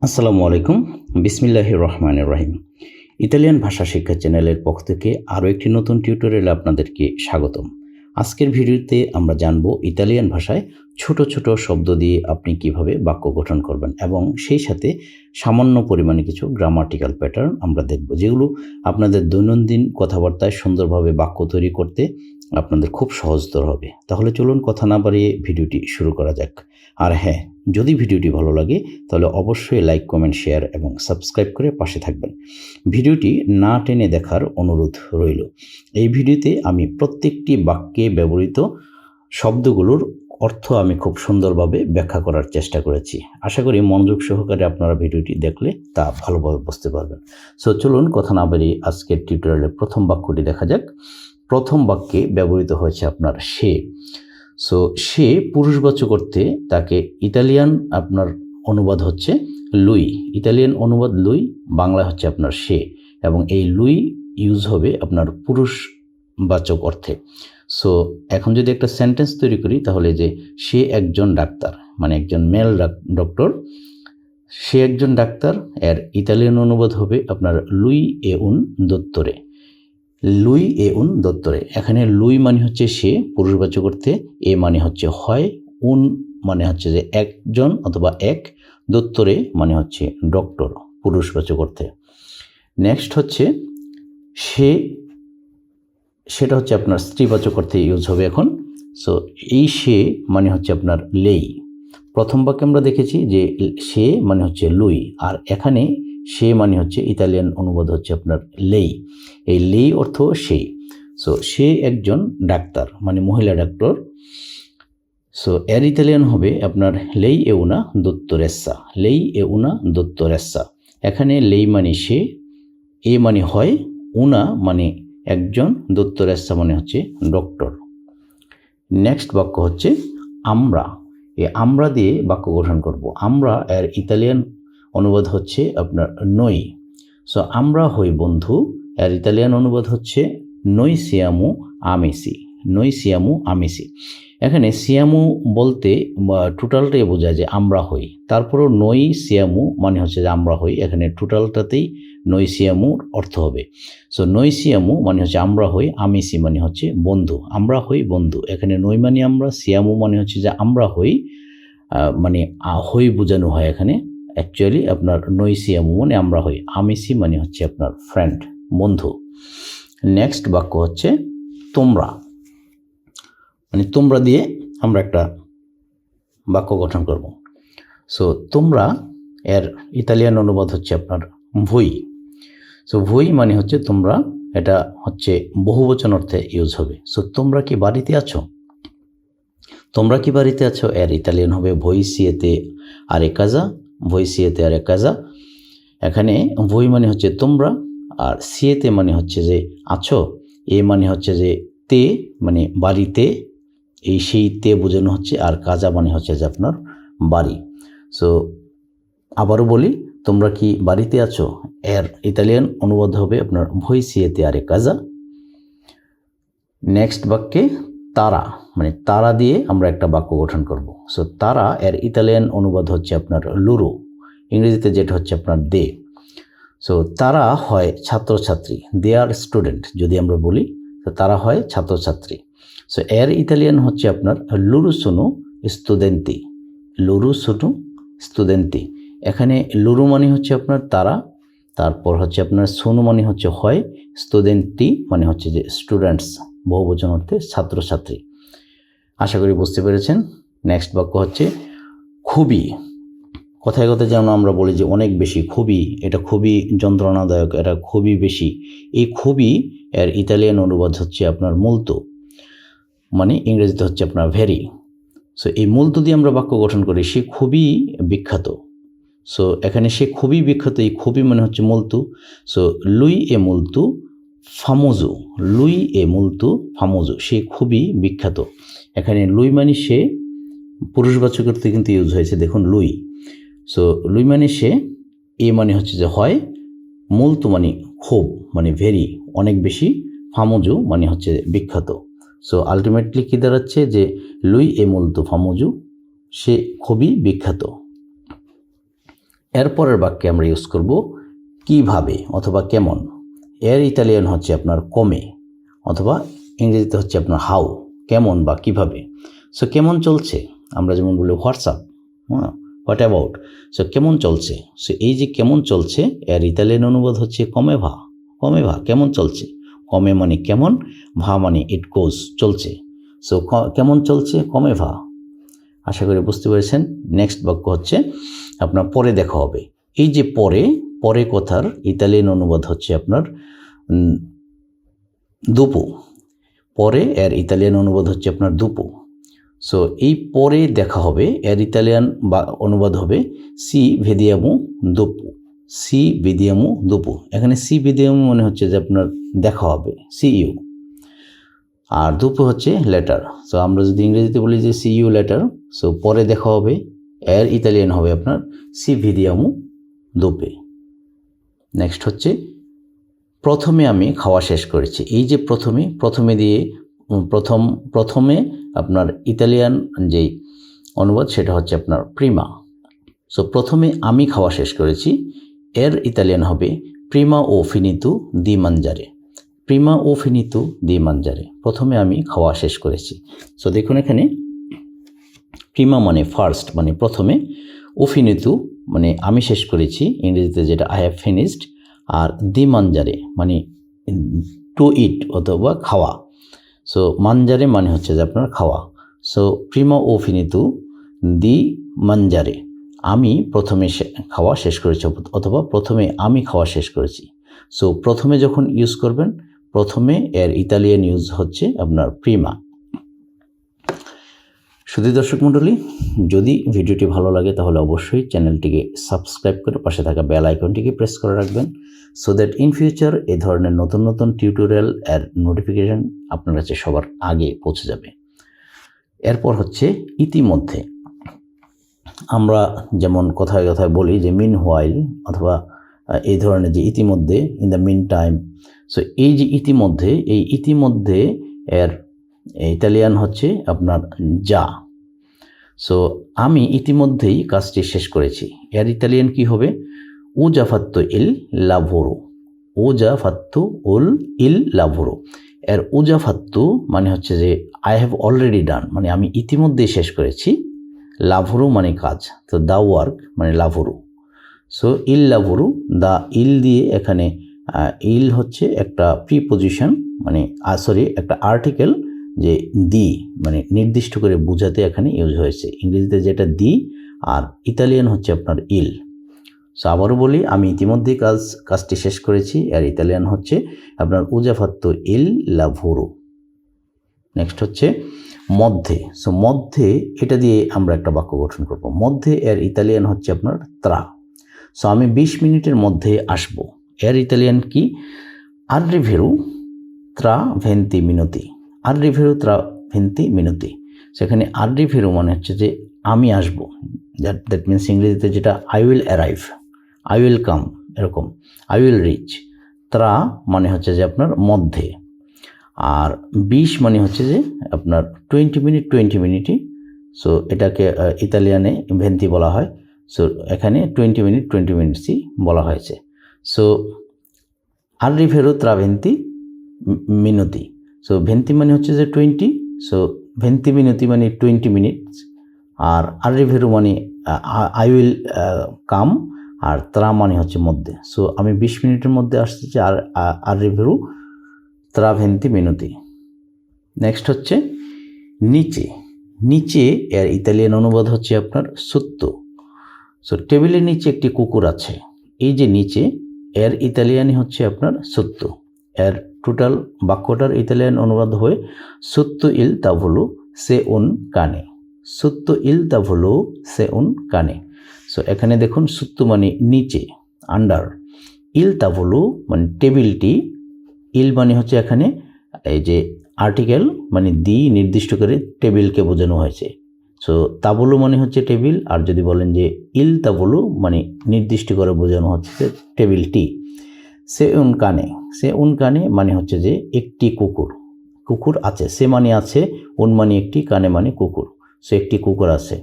আসসালামু আলাইকুম। বিসমিল্লাহির রহমানির রহিম। ইতালিয়ান ভাষা শিক্ষা চ্যানেলের পক্ষ থেকে আরও একটি নতুন টিউটোরিয়ালে আপনাদেরকে স্বাগতম। আজকের ভিডিওতে আমরা জানব ইতালিয়ান ভাষায় ছোট ছোট শব্দ দিয়ে আপনি কিভাবে বাক্য গঠন করবেন এবং সেই সাথে সামান্য পরিমাণে কিছু গ্রামাটিক্যাল প্যাটার্ন আমরা দেখব, যেগুলো আপনাদের দৈনন্দিন কথাবার্তায় সুন্দরভাবে বাক্য তৈরি করতে আপনাদের খুব সহজতর হবে। তাহলে চলুন কথা না বাড়িয়ে ভিডিওটি শুরু করা যাক। আর হ্যাঁ, যদি ভিডিওটি ভালো লাগে তাহলে অবশ্যই লাইক, কমেন্ট, শেয়ার এবং সাবস্ক্রাইব করে পাশে থাকবেন। ভিডিওটি না টেনে দেখার অনুরোধ রইল। এই ভিডিওতে আমি প্রত্যেকটি বাক্যে ব্যবহৃত শব্দগুলোর অর্থ আমি খুব সুন্দরভাবে ব্যাখ্যা করার চেষ্টা করেছি। আশা করি মনোযোগ সহকারে আপনারা ভিডিওটি দেখলে তা ভালোভাবে বুঝতে পারবেন। সো চলুন কথা না বাড়িয়ে আজকের টিউটোরিয়ালের প্রথম বাক্যটি দেখা যাক। প্রথম বাক্যে ব্যবহৃত হয়েছে আপনার সে। সো সে পুরুষবাচক অর্থে, তাকে ইতালিয়ান আপনার অনুবাদ হচ্ছে লুই। ইতালিয়ান অনুবাদ লুই, বাংলা হচ্ছে আপনার সে, এবং এই লুই ইউজ হবে আপনার পুরুষবাচক অর্থে। সো এখন যদি একটা সেন্টেন্স তৈরি করি তাহলে যে সে একজন ডাক্তার, মানে একজন মেল ডক্টর, সে একজন ডাক্তার, এর ইতালিয়ান অনুবাদ হবে আপনার লুই এ উন দোত্তরে। লুই এ উন দোত্তরে। এখানে লুই মানে হচ্ছে সে পুরুষবাচক অর্থে, এ মানে হচ্ছে হয়, উন মানে হচ্ছে যে একজন অথবা এক, দোত্তরে মানে হচ্ছে ডক্টর পুরুষবাচক অর্থে। নেক্সট হচ্ছে সে, সেটা হচ্ছে আপনার স্ত্রীবাচক অর্থে ইউজ হবে এখন। সো এই সে মানে হচ্ছে আপনার লেই। প্রথম বাক্যে আমরা দেখেছি যে সে মানে হচ্ছে লুই, আর এখানে সে মানে হচ্ছে ইতালিয়ান অনুবাদ হচ্ছে আপনার লেই। এই লেই অর্থ সেই। সো সে একজন ডাক্তার, মানে মহিলা ডাক্তার। সো এর ইতালিয়ান হবে আপনার লেই এ উনা দোত্তরেসা। লেই এ উনা দোত্তরেসা। এখানে লেই মানে সে, এ মানে হয়, উনা মানে একজন, দোত্তরেসা মানে হচ্ছে ডক্টর। নেক্সট বাক্য হচ্ছে আমরা। এই আমরা দিয়ে বাক্য গঠন করব। আমরা এর ইতালিয়ান অনুবাদ হচ্ছে আপনার নই। সো আমরা হই বন্ধু, এর ইতালিয়ান অনুবাদ হচ্ছে নই সিয়ামু আমিসি। নই সিয়ামু আমিসি। এখানে সিয়ামু বলতে টোটালটাই বোঝায় যে আমরা হই, তারপরও নই সিয়ামু মানে হচ্ছে যে আমরা হই, এখানে টোটালটাতেই নই সিয়ামুর অর্থ হবে। সো নই সিয়ামু মানে হচ্ছে আমরা হই, আমিসি মানে হচ্ছে বন্ধু। আমরা হই বন্ধু, এখানে নই মানে আমরা, সিয়ামু মানে হচ্ছে যে আমরা হই, মানে হই বোঝানো হয় এখানে। অ্যাকচুয়ালি আপনার নই সিয়ামু মানে আমরা হই, আমিসি মানে হচ্ছে আপনার ফ্রেন্ড, বন্ধু। নেক্সট বাক্য হচ্ছে তোমরা। মানে তোমরা দিয়ে আমরা একটা বাক্য গঠন করব। সো তোমরা এর ইতালিয়ান অনুবাদ হচ্ছে আপনার ভুই। সো ভুই মানে হচ্ছে তোমরা, এটা হচ্ছে বহুবচন অর্থে ইউজ হবে। সো তোমরা কি বাড়িতে আছো? তোমরা কি বাড়িতে আছো এর ইতালিয়ান হবে ভই সিয়েতে আরে কাজা। ভই সিয়েতে আরে কাজা। এখানে ভই মানে হচ্ছে তোমরা, আর সিয়েতে মানে হচ্ছে যে আছো, এ মানে হচ্ছে যে তে, মানে বাড়িতে, এই সেই তে বোঝানো হচ্ছে, আর কাজা মানে হচ্ছে যে আপনার বাড়ি। সো আবারও বলি, তোমরা কি বাড়িতে আছো এর ইতালিয়ান অনুবাদ হবে আপনার ভই সিয়েতে আরে কাজা। নেক্সট বাক্যে তারা, মানে তারা দিয়ে আমরা একটা বাক্য গঠন করব। সো তারা এর ইতালিয়ান অনুবাদ হচ্ছে আপনার লুরু, ইংরেজিতে যেটা হচ্ছে আপনার দে। সো তারা হয় ছাত্রছাত্রী, দে আর স্টুডেন্ট যদি আমরা বলি, তো তারা হয় ছাত্রছাত্রী। সো এর ইতালিয়ান হচ্ছে আপনার লুরু সুনু স্টুডেন্টি। লুরু সুনু স্টুডেন্টি। এখানে লুরু মানে হচ্ছে আপনার তারা, তারপর হচ্ছে আপনার সুনু মানে হচ্ছে হয়, স্টুডেন্টি মানে হচ্ছে যে স্টুডেন্টস, বহুবচন অর্থে ছাত্রছাত্রী। আশা করি বুঝতে পেরেছেন। নেক্সট বাক্য হচ্ছে খুবই। কথায় কথায় যেমন আমরা বলি যে অনেক বেশি, খুবই, এটা খুবই যন্ত্রণাদায়ক, এটা খুবই বেশি। এই খুবই এর ইতালিয়ান অনুবাদ হচ্ছে আপনার মুলতো, মানে ইংরেজিতে হচ্ছে আপনার ভেরি। সো এই মুলতো দিয়ে আমরা বাক্য গঠন করি, সে খুবই বিখ্যাত। সো এখানে সে খুবই বিখ্যাত, এই খুবই মানে হচ্ছে মুলতু। সো লুই এ মুলতু ফামোজো। লুই এ মুলতু ফামোজো, সে খুবই বিখ্যাত। এখানে লুই মানে সে, পুরুষবাচক অর্থে কিন্তু ইউজ হয়েছে, দেখুন লুই। সো লুই মানে সে, এ মানে হচ্ছে যে হয়, মুলতু মানে খুব, মানে ভেরি, অনেক বেশি, ফামোজো মানে হচ্ছে বিখ্যাত। সো আলটিমেটলি কী দাঁড়াচ্ছে যে লুই এ মুলতু ফামোজো, সে খুবই বিখ্যাত। এরপরের বাক্যে আমরা ইউজ করব কিভাবে অথবা কেমন। এর ইতালিয়ান হচ্ছে আপনার কমে, অথবা ইংরেজিতে হচ্ছে আপনার হাউ, কেমন বা কিভাবে। সো কেমন চলছে, আমরা যেমন বলি হোয়াটসঅ্যাপ, হোয়াট অ্যাবাউট। সো কেমন চলছে, সো এই যে কেমন চলছে এর ইতালিয়ান অনুবাদ হচ্ছে কমে ভা। কমে ভা, কেমন চলছে। কমে মানে কেমন, ভা মানে ইট গোজ, চলছে। সো কেমন চলছে, কমে ভা। আশা করি বুঝতে পেরেছেন। নেক্সট বাক্য হচ্ছে আপনার পরে দেখা হবে। এই যে পরে, পরে কথার ইতালিয়ান অনুবাদ হচ্ছে আপনার দুপো। পরে এর ইতালিয়ান অনুবাদ হচ্ছে আপনার দুপো। সো এই পরে দেখা হবে এর ইতালিয়ান বা অনুবাদ হবে সি ভেদিয়ামু দুপো। সি ভেদিয়ামু দুপো। এখানে সি ভেদিয়ামু মানে হচ্ছে যে আপনার দেখা হবে, সি ইউ। আর দুপো হচ্ছে লেটার। সো আমরা যদি ইংরেজিতে বলি যে সি ইউ লেটার, সো পরে দেখা হবে এর ইতালিয়ান হবে আপনার সি ভেদিয়ামু দোপে। নেক্সট হচ্ছে প্রথমে আমি খাওয়া শেষ করেছি। এই যে প্রথমে দিয়ে প্রথমে আপনার ইতালিয়ান যেই অনুবাদ সেটা হচ্ছে আপনার প্রিমা। সো প্রথমে আমি খাওয়া শেষ করেছি, এর ইতালিয়ান হবে প্রিমা ও ফিনিতু দি মানজারে। প্রিমা ও ফিনিতু দি মানজারে, প্রথমে আমি খাওয়া শেষ করেছি। সো দেখুন এখানে প্রিমা মানে ফার্স্ট, মানে প্রথমে, ও ফিনিতু মানে আমি শেষ করেছি, ইংরেজিতে যেটা আই হ্যাভ ফিনিশড। আর দি মানজারে মানে টু ইট অথবা খাওয়া। সো মানজারে মানে হচ্ছে যে আপনার খাওয়া। সো প্রিমা ও ফিনিতু দি মানজারে, আমি প্রথমে খাওয়া শেষ করেছি অথবা প্রথমে আমি খাওয়া শেষ করেছি। সো প্রথমে যখন ইউজ করবেন, প্রথমে এর ইতালিয়ান ইউজ হচ্ছে আপনার প্রিমা। শুধু দর্শক মণ্ডলী, যদি ভিডিওটি ভালো লাগে তাহলে অবশ্যই চ্যানেলটিকে সাবস্ক্রাইব করে পাশে থাকা বেল আইকনটিকে প্রেস করে রাখবেন, সো দ্যাট ইন ফিউচার এই ধরনের নতুন নতুন টিউটোরিয়াল এর নোটিফিকেশন আপনার কাছে সবার আগে পৌঁছে যাবে। এরপর হচ্ছে ইতিমধ্যে। আমরা যেমন কথায় কথায় বলি যে মিন হোয়াইল, অথবা এই ধরনের যে ইতিমধ্যে, in the meantime. So এই যে ইতিমধ্যে, এই ইতিমধ্যে এর ইতালিয়ান হচ্ছে আপনার যা। সো আমি ইতিমধ্যেই কাজটি শেষ করেছি, এর ইতালিয়ান কি হবে ও যা ফাত্তো ইল লাভোরো। ও যা ফাত্তো ইল লাভোরো। এর ও যা ফাত্তো মানে হচ্ছে যে আই হ্যাভ অলরেডি ডান, মানে আমি ইতিমধ্যেই শেষ করেছি। লাভোরো মানে কাজ, তো দ্য ওয়ার্ক মানে লাভোরো। সো ইল লাভোরো, দ্য ইল দিয়ে এখানে ইল হচ্ছে একটা প্রিপোজিশন, মানে একটা আর্টিকেল, যে দি মানে নির্দিষ্ট করে বোঝাতে এখানে ইউজ হয়েছে। ইংরেজিতে যেটা দি, আর ইতালিয়ান হচ্ছে আপনার ইল। সো আবারও বলি, আমি ইতিমধ্যেই কাজটি শেষ করেছি, আর ইতালিয়ান হচ্ছে আপনার উজাফাত্তো ইল লাভোরো। নেক্সট হচ্ছে মধ্যে। সো মধ্যে, এটা দিয়ে আমরা একটা বাক্য গঠন করব। মধ্যে এর ইতালিয়ান হচ্ছে আপনার ত্রা। সো আমি 20 মিনিটের মধ্যে আসব, এর ইতালিয়ান কি আর্রিভেরু ত্রা ভেন্তি মিনতি। আর্রিভেরু ত্রা ভেন্তি মিনতি। সেখানে আর্রিভেরু মানে হচ্ছে যে আমি আসবো, দ্যাট মিনস ইংরেজিতে যেটা I will arrive, I will come, এরকম আই উইল রিচ। ত্রা মানে হচ্ছে যে আপনার মধ্যে, আর 20 মানে হচ্ছে যে আপনার 20 মিনিটই। সো এটাকে ইতালিয়ানে ভেন্তি বলা হয়। সো এখানে 20 মিনিটসই বলা হয়েছে। সো আর্রিভেরু ত্রা ভেন্তি মিনতি। সো ভেন্তি মানে হচ্ছে যে 20, সো ভেন্তি মিনতি মানে 20 মিনিটস, আর আর্রিভেরু মানে আই উইল কাম, আর ত্রা মানে হচ্ছে মধ্যে। সো আমি 20 মিনিটের মধ্যে আসতেছি, আর আর্রিভেরু ত্রা ভেন্তি মিনতি। নেক্সট হচ্ছে নিচে। নিচে এর ইতালিয়ান অনুবাদ হচ্ছে আপনার সুত্তো। সো টেবিলের নিচে একটি কুকুর আছে, এই যে নিচে, এর ইতালিয়ানই হচ্ছে আপনার সুত্তো। এর টোটাল বাক্যটার ইতালিয়ান অনুবাদ হয়ে সুত্তো ইল তাভোলো সে উন কানে। সুত্তো ইল তাভোলো সে উন কানে। সো এখানে দেখুন সুত্তো মানে নিচে, আন্ডার। ইল তাভোলো মানে টেবিলটি। ইল মানে হচ্ছে এখানে এই যে আর্টিকেল, মানে দি নির্দিষ্ট করে টেবিলকে বোঝানো হয়েছে। সো তাভোলো মানে হচ্ছে টেবিল, আর যদি বলেন যে ইল তাভোলো মানে নির্দিষ্ট করে বোঝানো হচ্ছে যে টেবিলটি। সে উন কানে মানে হচ্ছে যে একটি কুকুর আছে। সে মানে আছে, উন মানে একটি, কানে মানে কুকুর। সো একটি কুকুর আছে।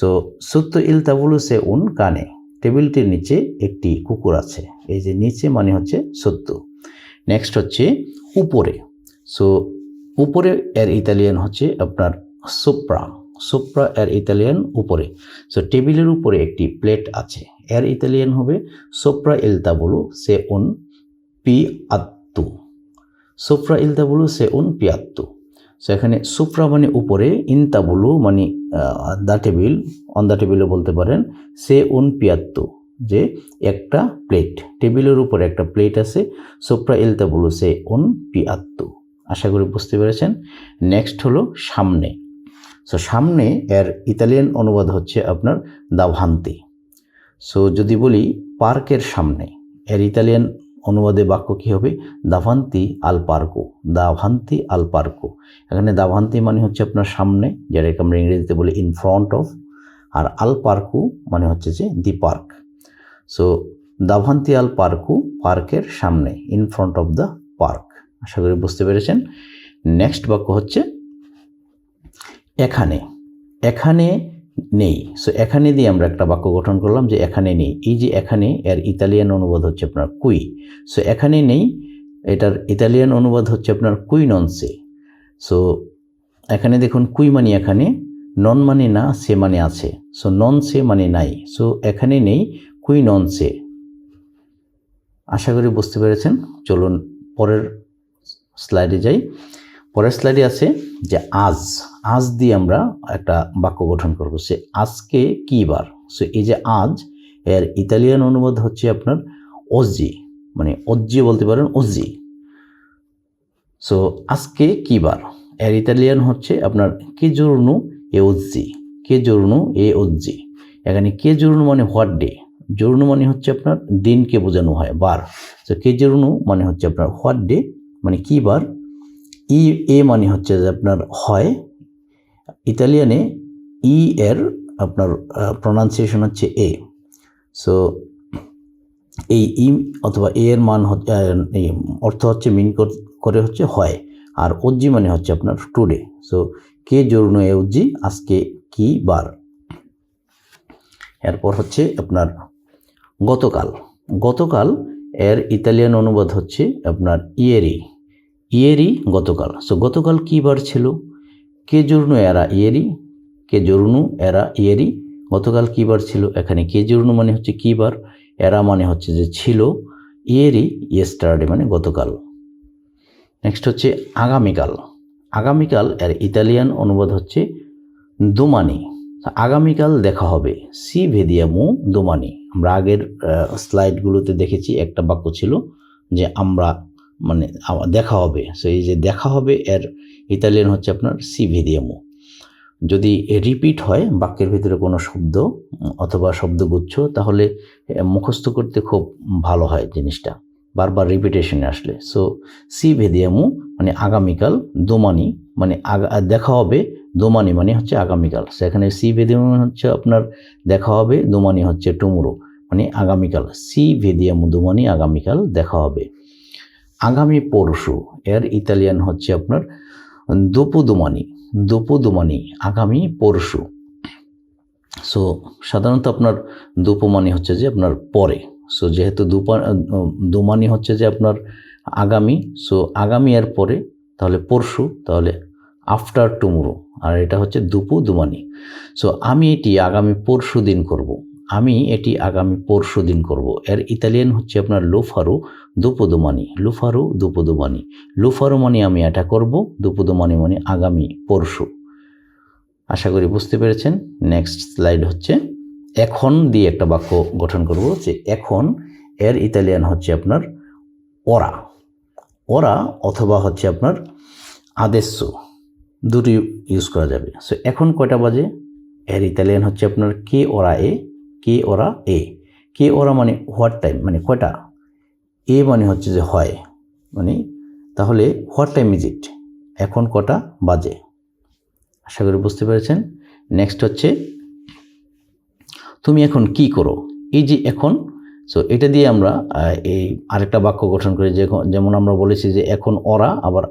সো সুত্তো ইল তাভোলো সে উন কানে। টেবিলটির নিচে একটি কুকুর আছে। এই যে নিচে মানে হচ্ছে সত্য। নেক্সট হচ্ছে উপরে। সো উপরে এর ইতালিয়ান হচ্ছে আপনার সোপ্রা। সোপ্রা এর ইতালিয়ান উপরে। সো টেবিলের উপরে একটি প্লেট আছে, এর ইতালিয়ান হবে সোপ্রা ইল তাবলো সে উন পিয়াত্তু। সোপ্রা ইল তাবলো সে উন পিয়াত্তু। সো এখানে সোপ্রা মানে উপরে, ইন তাবলো মানে দ্য টেবিল, অন দ্য টেবিলও বলতে পারেন, সে উন পিয়াত্তু যে একটা প্লেট, টেবিলের উপরে একটা প্লেট আছে। সোপ্রা ইল তাবলো সে উন পিয়াত্তু। আশা করি বুঝতে পেরেছেন। নেক্সট হলো সামনে। সো সামনে এর ইতালিয়ান অনুবাদ হচ্ছে আপনার দাভান্তি। সো যদি বলি পার্কের সামনে, এর ইতালিয়ান অনুবাদে বাক্য কী হবে? দাভান্তি আল পার্কো। দাভান্তি আল পার্কো। এখানে দাভান্তি মানে হচ্ছে আপনার সামনে, যেটাকে আমরা ইংরেজিতে বলি ইন ফ্রন্ট অফ, আর আল পার্কো মানে হচ্ছে যে দি পার্ক। সো দাভান্তি আল পার্কো, পার্কের সামনে, in front of the park. আশা করি বুঝতে পেরেছেন। নেক্সট বাক্য হচ্ছে এখানে। এখানে নেই। সো এখানে দিয়ে আমরা একটা বাক্য গঠন করলাম যে এখানে নেই। এই যে এখানে, এর ইতালিয়ান অনুবাদ হচ্ছে আপনার কুই। সো এখানে নেই, এটার ইতালিয়ান অনুবাদ হচ্ছে আপনার কুই নন সে। সো এখানে দেখুন কুই মানে এখানে, নন মানে না, সে মানে আছে। সো নন সে মানে নাই। সো এখানে নেই, কুই নন সে। আশা করি বুঝতে পেরেছেন। চলুন পরের স্লাইডে যাই। পরের স্লাইডে আছে যে আজ। আজ দিয়ে আমরা একটা বাক্য গঠন করব, সে আজকে কী বার। সো এই যে আজ, এর ইতালিয়ান অনুবাদ হচ্ছে আপনার ওজি, মানে ওজি বলতে পারেন, ওজি। সো আজকে কী বার, এর ইতালিয়ান হচ্ছে আপনার কে জোরনু এ ওজি। কে জোরনু এ ওজি। এখানে কে জোরনু মানে হোয়াট ডে। জোরনু মানে হচ্ছে আপনার দিনকে বোঝানো হয়, বার। সো কে জোরনু মানে হচ্ছে আপনার হোয়াট ডে, মানে কী বার। ই এ মানে হচ্ছে যে আপনার হয়। ইতালিয়ানে ই এর আপনার প্রনাউন্সিয়েশন হচ্ছে এ। সো এই ই অথবা এ এর মান অর্থ হচ্ছে মিন করে হচ্ছে হয়, আর ওজি মানে হচ্ছে আপনার টুডে। সো কে জরুন এ ওজি, আজকে কি বার। এরপর হচ্ছে আপনার গতকাল। গতকাল এর ইতালিয়ান অনুবাদ হচ্ছে আপনার ইয়েরি। ইয়েরি গতকাল। সো গতকাল কী বার ছিল? কে জরুনু এরা ইয়েরি। কে জরুনু এরা ইয়েরি। গতকাল কী বার ছিল? এখানে কে জরুনু মানে হচ্ছে কী বার, এরা মানে হচ্ছে যে ছিল, ইয়েরি ইয়েস্টারডে মানে গতকাল। নেক্সট হচ্ছে আগামীকাল। আগামীকাল এর ইতালিয়ান অনুবাদ হচ্ছে দোমানি। আগামীকাল দেখা হবে, সি ভেদিয়ামু দোমানি। আমরা আগের স্লাইডগুলোতে দেখেছি একটা বাক্য ছিল যে আমরা মানে দেখা হবে। সো এই যে দেখা হবে, এর ইতালিয়ান হচ্ছে আপনার সি ভেদিয়ামু। যদি রিপিট হয় বাক্যের ভিতরে কোনো শব্দ অথবা শব্দগুচ্ছ, তাহলে মুখস্থ করতে খুব ভালো হয় জিনিসটা, বারবার রিপিটেশনে আসলে। সো সি ভেদিয়ামু মানে আগামীকাল, দোমানি মানে দেখা হবে, দোমানি মানে হচ্ছে আগামীকাল। সেখানে সি ভেদিয়ামু হচ্ছে আপনার দেখা হবে, দোমানি হচ্ছে টুমুরো মানে আগামীকাল। সি ভেদিয়ামু দোমানি, আগামীকাল দেখা হবে। আগামী পরশু এর ইতালিয়ান হচ্ছে আপনার দোপোদোমানি। দোপোদোমানি আগামী পরশু। সো সাধারণত আপনার দোপোমানি হচ্ছে যে আপনার পরে। সো যেহেতু দোমানি হচ্ছে যে আপনার আগামী, সো আগামী এর পরে, তাহলে পরশু, তাহলে আফটার টুমোরো, আর এটা হচ্ছে দোপোদোমানি। সো আমি এটি আগামী পরশু দিন করব। আমি এটি আগামী পরশু দিন করব। এর ইতালিয়ান হচ্ছে আপনার লোফারো দোপোদোমানি। লোফারো দোপোদোমানি। লোফারো মানে আমি এটা করব, দোপোদোমানি মানে আগামী পরশু। আশা করি বুঝতে পেরেছেন। নেক্সট স্লাইড হচ্ছে এখন দিয়ে একটা বাক্য গঠন করব, যে এখন এর ইতালিয়ান হচ্ছে আপনার ওরা। ওরা অথবা হচ্ছে আপনার আদেসো, দুটি ইউজ করা যাবে। সো এখন কয়টা বাজে, এর ইতালিয়ান হচ্ছে আপনার কে ওরা এ। কে ওরা এ। কে ওরা মানে হোয়াট টাইম, মানে কয়টা। এ মানে হচ্ছে যে হয়, মানে তাহলে হোয়াট টাইম ইজ ইট, এখন কটা বাজে। আশা করি বুঝতে পেরেছেন। নেক্সট হচ্ছে তুমি এখন কি করো। এই যে এখন, সো এটা দিয়ে আমরা এই আরেকটা বাক্য গঠন করি, যেমন আমরা বলেছি যে এখন ওরা, আবার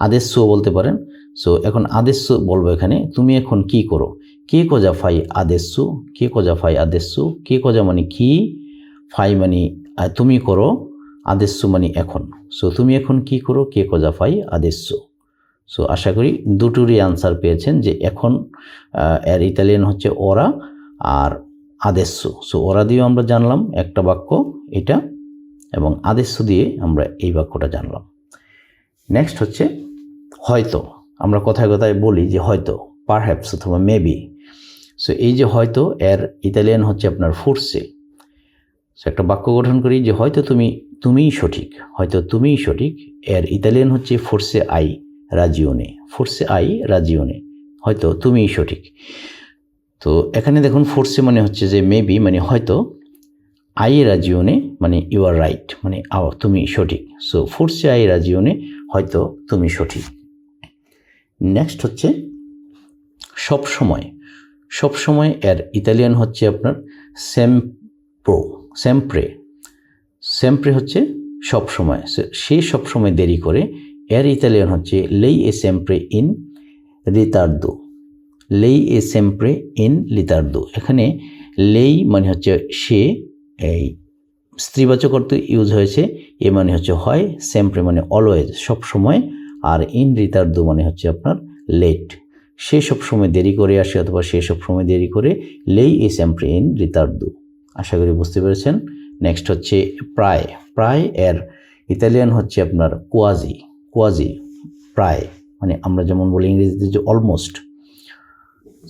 আদেশ বলতে পারেন। সো এখন আদেশ বলবো, এখানে তুমি এখন কি করো। কে কজা ফাই আদেসু, কে কজা ফাই আদেসু, কে কজা মানে কি, ফাই মানে তুমি করো, আদেসু মানে এখন। সো তুমি এখন কি করো, কে কজা ফাই আদেসু। সো আশা করি দুটোরই আনসার পেয়েছেন যে এখন এর ইতালিয়ান হচ্ছে ওরা আর আদেসু। সো ওরা দিয়েও আমরা জানলাম একটা বাক্য এটা, এবং আদেসু দিয়ে আমরা এই বাক্যটা জানলাম। নেক্সট হচ্ছে হয়তো। আমরা কথায় কথায় বলি যে হয়তো, পারহ্যাপস অথবা মেবি। সো এই যে হয়তো এর ইতালিয়ান হচ্ছে আপনার ফোর্সে। সো একটা বাক্য গঠন করি যে হয়তো তুমিই সঠিক, হয়তো তুমিই সঠিক। এর ইতালিয়ান হচ্ছে ফোর্সে আই রাজিওনে, ফোর্সে আই রাজিওনে, হয়তো তুমিই সঠিক। তো এখানে দেখুন ফোর্সে মানে হচ্ছে যে মেবি মানে হয়তো, আই রাজিওনে মানে ইউ আর রাইট মানে তুমি সঠিক। সো ফোর্সে আই রাজিওনে, হয়তো তুমি সঠিক। নেক্সট হচ্ছে সব সময়। সব সময় এর ইতালিয়ান হচ্ছে আপনার সেম্প্রে। সেম্প্রে হচ্ছে সব সময়, সে সব সময় দেরি করে। এর ইতালিয়ান হচ্ছে লেই এ সেম্প্রে ইন রিতার্দো, লেই এ সেম্প্রে ইন রিতার্দো। এখানে লেই মানে হচ্ছে সে, এই স্ত্রীবাচক অর্থে ইউজ হয়েছে, এ মানে হচ্ছে হয়, সেম্প্রে মানে অলওয়েজ সব সময়, আর ইন রিতার্দো মানে হচ্ছে আপনার লেট, সে সব সময় দেরি করে আসে অথবা সে সব সময় দেরি করে। লেই এ সেম্প্রে ইন রিতার্দো। আশা করি বুঝতে পেরেছেন। নেক্সট হচ্ছে প্রায়। প্রায় এর ইতালিয়ান হচ্ছে আপনার কোয়াজি, কোয়াজি প্রায় মানে আমরা যেমন বলি ইংরেজিতে যে অলমোস্ট।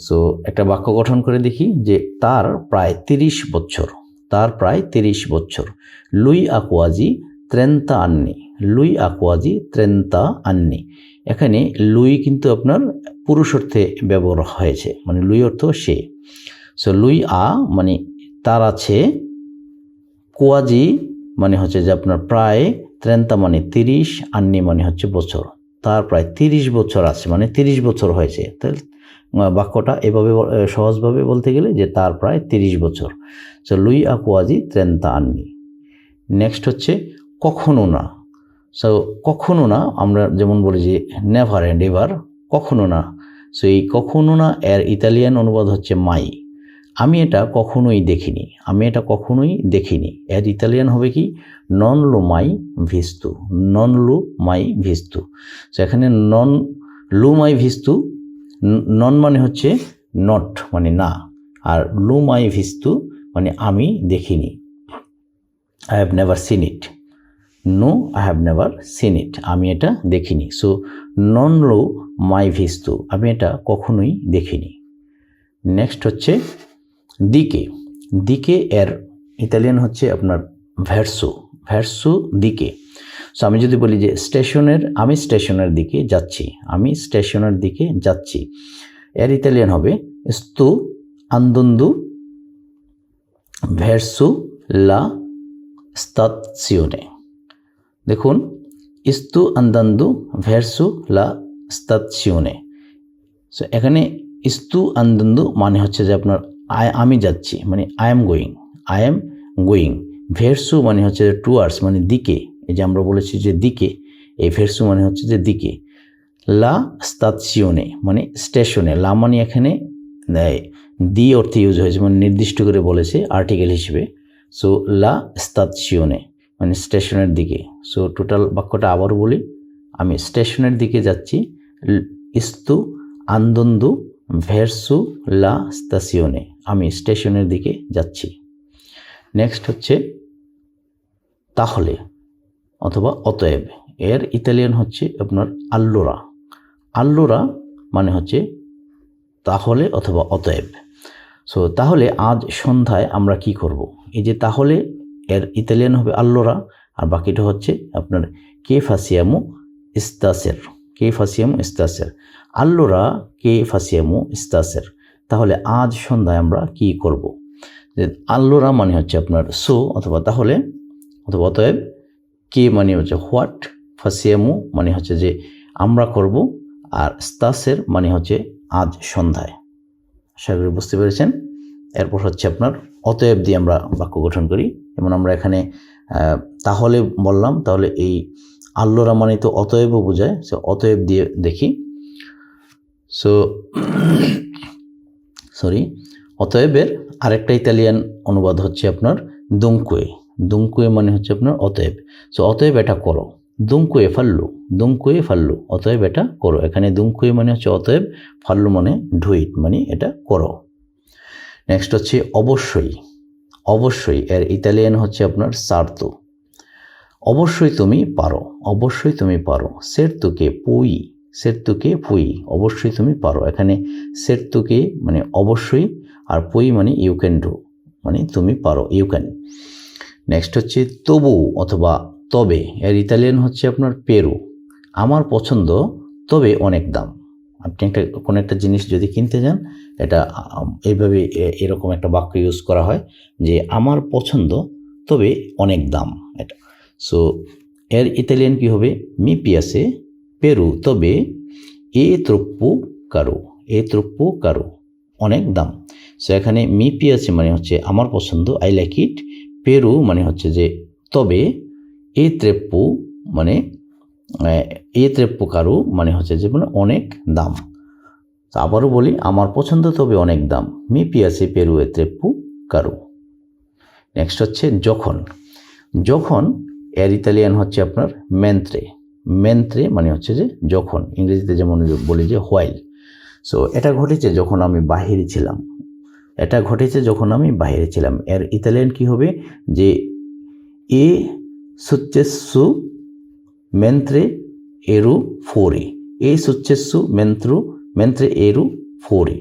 সো একটা বাক্য গঠন করে দেখি যে তার প্রায় 30 বছর, তার প্রায় 30 বছর। লুই আকুয়াজি ত্রেন্তা আন্নি, লুই আকুয়াজি ত্রেন্তা আন্নি। এখানে লুই কিন্তু আপনার পুরুষ অর্থে ব্যবহার হয়েছে, মানে লুই অর্থ সে। সো লুই মানে তার আছে, কোয়াজি মানে হচ্ছে যে আপনার প্রায়, ত্রেন্তা মানে 30, আন্নি মানে হচ্ছে বছর। তার প্রায় 30 বছর আছে মানে 30 বছর হয়েছে। তাহলে বাক্যটা এভাবে সহজভাবে বলতে গেলে যে তার প্রায় 30 বছর। সো লুই আকুয়াজি ত্রেন্তা আন্নি। নেক্সট হচ্ছে কখনো না। সো কখনো না আমরা যেমন বলি যে নেভার অ্যান্ড এভার, কখনো না। সো এই কখনো না এর ইতালিয়ান অনুবাদ হচ্ছে মাই। আমি এটা কখনোই দেখিনি, আমি এটা কখনোই দেখিনি। এর ইতালিয়ান হবে কি নন লু মাই ভিস্তু, নন লু মাই ভিস্তু। সো এখানে নন লু মাই ভিস্তু, নন মানে হচ্ছে নট মানে না, আর লু মাই ভিস্তু মানে আমি দেখিনি। I have never seen it, no I have never seen it, আমি এটা দেখিনি। সো নন লো মাই ভিস্তু, আমি এটা কখনোই দেখিনি। নেক্সট হচ্ছে দিকে। দিকে এর ইতালিয়ান হচ্ছে আপনার ভ্যারসো, ভ্যারসো দিকে। সো আমি যদি বলি যে আমি স্টেশনের দিকে যাচ্ছি, আমি স্টেশনের দিকে যাচ্ছি, এর ইতালিয়ান হবে sto andando verso la stazione। দেখুন sto andando verso la stazione। So এখানে sto andando মানে হচ্ছে যে আপনার আমি যাচ্ছি মানে আই এম গোয়িং। ভেরসু মানে হচ্ছে টুয়ার্ডস মানে দিকে, এই যে আমরা বলেছি যে দিকে, এই ভেরসু মানে হচ্ছে যে দিকে। লা স্তাজিওনে মানে স্টেশনে, লা মানে এখানে দি অর্থে ইউজ হয়েছে মানে নির্দিষ্ট করে বলেছে আর্টিকেল হিসেবে। সো লা স্তাজিওনে মানে স্টেশনের দিকে। সো টোটাল বাক্যটা আবার বলি, আমি স্টেশনের দিকে যাচ্ছি, sto andando verso la stazione, আমি স্টেশনের দিকে যাচ্ছি। নেক্সট হচ্ছে তাহলে অথবা অতএব, এর ইতালিয়ান হচ্ছে আপনার আল্লোরা। আল্লোরা মানে হচ্ছে তাহলে অথবা অতএব। সো তাহলে আজ সন্ধ্যায় আমরা কি করব, এই যে তাহলে এর ইতালিয়ান হবে আল্লোরা, আর বাকিটা হচ্ছে আপনার কে ফাসিয়ামো ইস্তাসের, কে ফাসিয়ামো ইস্তাসের। আল্লোরা কে ফাসিয়ামো ইস্তাসের, তাহলে আজ সন্ধ্যায় আমরা কি করব। আল্লোরা মানে হচ্ছে আপনার সো অথবা তাহলে অথবা অতএব, কে মানে হচ্ছে হোয়াট, ফাসিয়ামো মানে হচ্ছে যে আমরা করব, আর স্তাসের মানে হচ্ছে আজ সন্ধ্যায়। আশা করি বুঝতে পেরেছেন। এরপর হচ্ছে আপনার অতএব দিয়ে আমরা বাক্য গঠন করি। যেমন আমরা এখানে তাহলে বললাম, তাহলে এই আল্লোরা মানে তো অতএবও বোঝায়, সো অতএব দিয়ে দেখি। সো সরি, অতএবের আরেকটা ইতালিয়ান অনুবাদ হচ্ছে আপনার দুঙ্কুয়ে। দুঙ্কুয়ে মানে হচ্ছে আপনার অতএব। সো অতএব এটা করো, দুঙ্কুয়ে ফাল্লু, দুঙ্কুয়ে ফাল্লু, অতএব এটা করো। এখানে দুঙ্কুয়ে মানে হচ্ছে অতএব, ফাল্লু মানে ডু ইট, মানে এটা করো। নেক্সট হচ্ছে অবশ্যই। অবশ্যই এর ইতালিয়ান হচ্ছে আপনার সার্তো। অবশ্যই তুমি পারো, অবশ্যই তুমি পারো। সেরতুকে পুই, সেরতুকে পুই, অবশ্যই তুমি পারো। এখানে সেরতুকে মানে অবশ্যই, আর পুই মানে ইউ ক্যান ডু, মানে তুমি পারো, ইউ ক্যান। নেক্সট হচ্ছে তবু অথবা তবে, এর ইতালিয়ান হচ্ছে আপনার পেরু। আমার পছন্দ তবে অনেক দাম। আপনি কোনো একটা জিনিস যদি কিনতে যান, এটা এইভাবে এরকম একটা বাক্য ইউজ করা হয় যে আমার পছন্দ তবে অনেক দাম, এটা। সো এর ইতালিয়ান কি হবে? মি পিয়াসে পেরু তবে এ ত্রপ্পু কারো, এ ত্রপ্পু কারো, অনেক দাম। সো এখানে মি পিয়াসে মানে হচ্ছে আমার পছন্দ, আই লাইক ইট। পেরু মানে হচ্ছে যে তবে, এ ত্রেপ্পু মানে এ ত্রেপ্পু কারু মানে হচ্ছে যে মানে অনেক দাম। আবারও বলি, আমার পছন্দ তবে অনেক দাম, মি পিয়াসে পেরু এ ত্রেপ্পু কারু। নেক্সট হচ্ছে যখন। যখন এর ইতালিয়ান হচ্ছে আপনার মেন্ত্রে। মেন্ত্রে মানে হচ্ছে যে যখন, ইংরেজিতে যেমন বলি যে হোয়াইল। সো এটা ঘটেছে যখন আমি বাহিরে ছিলাম, এটা ঘটেছে যখন আমি বাইরে ছিলাম। এর ইতালিয়ান কি হবে? যে এ সুচ্চেসু মেন্ত্রে এরু ফোরে, এ সুচ্চেসু মেন্ত্রে এরু ফোরে।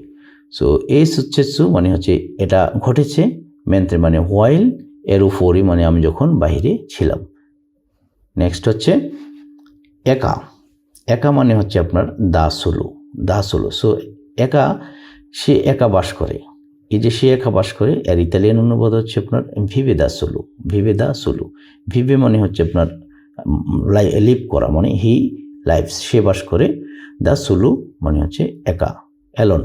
সো এ সুচ্চেসু মানে হচ্ছে এটা ঘটেছে, মেন্ত্রে মানে হোয়াইল, এরু ফোরে মানে আমি যখন বাইরে ছিলাম। নেক্সট হচ্ছে একা। একা মানে হচ্ছে আপনার দাসুলু, দাসুলু। সো একা, সে একা বাস করে। এই যে সে একা বাস করে, এর ইতালিয়ান অনুবাদ হচ্ছে আপনার ভিভে দা সোলো, ভিভে দা সোলো। ভিভে মানে হচ্ছে আপনার লিভ করা, মানে হি লাইভস, সে বাস করে। দা সোলো মানে হচ্ছে একা, অ্যালন,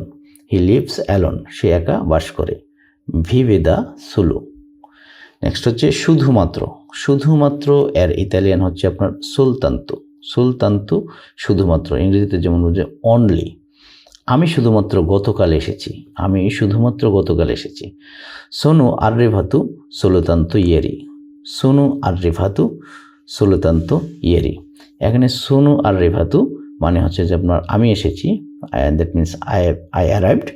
হি লিভস অ্যালন, সে একা বাস করে, ভিভে দা সোলো। নেক্সট হচ্ছে শুধুমাত্র। শুধুমাত্র এর ইতালিয়ান হচ্ছে আপনার সুলতান্তু, সুলতান্তু শুধুমাত্র, ইংরেজিতে যেমন বলছে অনলি। আমি শুধুমাত্র গতকাল এসেছি, আমি শুধুমাত্র গতকাল এসেছি। সোনু আর্রেভাতু সোলতান্ত ইয়েরি, সোনু আর্রেভাতু সোলতান্ত ইয়েরি। এখানে সোনু আর্রেভাতু মানে হচ্ছে যে আপনার আমি এসেছি, দ্যাট মিনস আই অ্যারাইভড।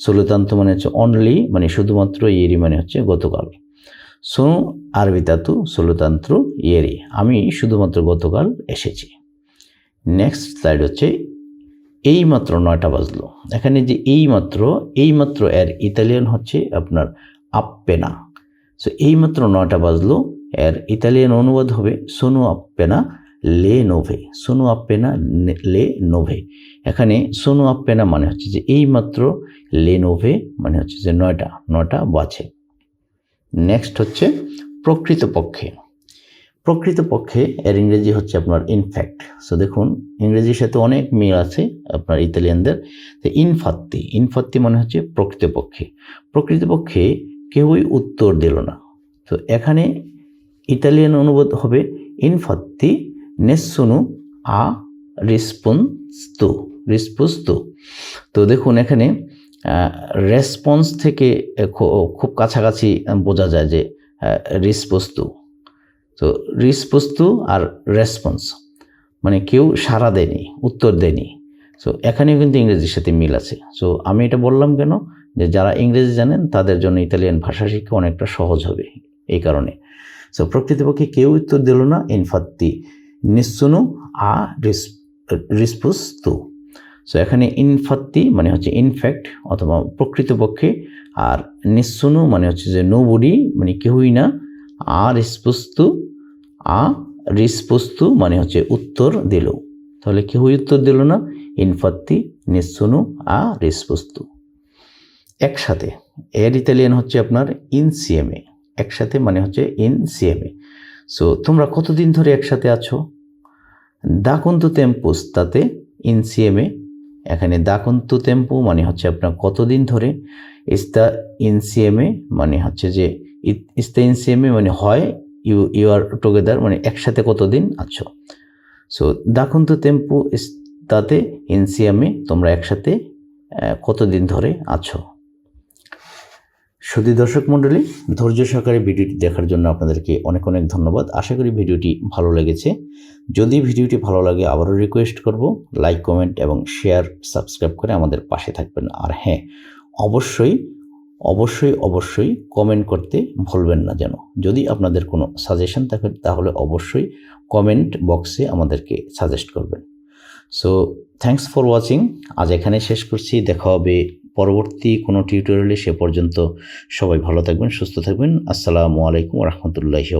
সোলতান্ত মানে হচ্ছে অনলি, মানে শুধুমাত্র, ইয়েরি মানে হচ্ছে গতকাল। সোনু আরবিতাতু সোলতান্ত্র ইয়েরি, আমি শুধুমাত্র গতকাল এসেছি। নেক্সট স্লাইড হচ্ছে এইমাত্র 9টা বাজলো। এখানে যে এইমাত্র এর ইতালিয়ান হচ্ছে আপনার আপেনা। সো এইমাত্র 9টা বাজলো, এর ইতালিয়ান অনুবাদ হবে সোনু আপেনা লে নোভে, সোনু আপেনা লে নোভে। এখানে সোনু আপেনা মানে হচ্ছে যে এইমাত্র, লে নোভে মানে হচ্ছে যে 9টা বাজে। নেক্সট হচ্ছে প্রকৃতপক্ষে। প্রকৃতপক্ষে এর ইংরেজি হচ্ছে আপনার ইনফ্যাক্ট। সো দেখুন, ইংরেজির সাথে অনেক মিল আছে আপনার ইতালিয়ানদের। তো ইনফাত্তি, ইনফাত্তি মানে হচ্ছে প্রকৃতপক্ষে। প্রকৃতপক্ষে কেউই উত্তর দিল না। তো এখানে ইতালিয়ান অনুবাদ হবে ইনফাত্তি নেসুনু আ রিসপন্সতু, রিসপোস্তু। তো দেখুন এখানে রেসপন্স থেকে খুব কাছাকাছি বোঝা যায় যে রিসপোস্তু। তো রিসপোস্তু আর রেসপন্স মানে কেউ সাড়া দেয়নি, উত্তর দেয়নি। সো এখানেও কিন্তু ইংরেজির সাথে মিল আছে। সো আমি এটা বললাম কেন, যে যারা ইংরেজি জানেন তাদের জন্য ইতালিয়ান ভাষা শিক্ষা অনেকটা সহজ হবে এই কারণে। সো প্রকৃতপক্ষে কেউ উত্তর দিল না, ইনফাত্তি নিসুনু আ রিসপোস্তু। সো এখানে ইনফাত্তি মানে হচ্ছে ইনফ্যাক্ট অথবা প্রকৃতপক্ষে, আর নিসুনু মানে হচ্ছে যে নোবডি মানে কেউই না, আ রিসপোস্তু মানে হচ্ছে উত্তর দিল। তাহলে কেউই উত্তর দিল না, ইনফাত্তি নেসুনু আ রিসপোস্তু। একসাথে, এর ইতালিয়ান হচ্ছে আপনার ইনসিএমে। একসাথে মানে হচ্ছে ইনসিএমে। সো তোমরা কতদিন ধরে একসাথে আছো? দা কোন্তো তেম্পো স্তাতে ইনসিএমে। এখানে দা কোন্তো তেম্পো মানে হচ্ছে আপনার কতদিন ধরে, ইস্তা ইনসিএমে মানে হচ্ছে যে ইস্তা ইনসিএমে মানে হয় ইউ আর টুগেদার, মানে একসাথে কতদিন আছো। সো দা কোন্তো তেম্পো স্তাতে ইনসিএমে, তোমরা একসাথে কতদিন ধরে আছো। সুধী দর্শক মণ্ডলী, ধৈর্য সহকারে ভিডিওটি দেখার জন্য আপনাদেরকে অনেক অনেক ধন্যবাদ। আশা করি ভিডিওটি ভালো লেগেছে। যদি ভিডিওটি ভালো লাগে আবারও রিকোয়েস্ট করব, লাইক, কমেন্ট এবং শেয়ার, সাবস্ক্রাইব করে আমাদের পাশে থাকবেন। আর হ্যাঁ, অবশ্যই অবশ্যই অবশ্যই কমেন্ট করতে ভুলবেন না যেন। যদি আপনাদের কোনো সাজেশন থাকে তাহলে অবশ্যই কমেন্ট বক্সে আমাদেরকে সাজেস্ট করবেন। So thanks for watching. আজ এখানে শেষ করছি। দেখা হবে পরবর্তী কোনো টিউটোরিয়ালে। সে পর্যন্ত সবাই ভালো থাকবেন, সুস্থ থাকবেন। আসসালামু আলাইকুম ওয়া রাহমাতুল্লাহি ওয়া বারাকাতুহু।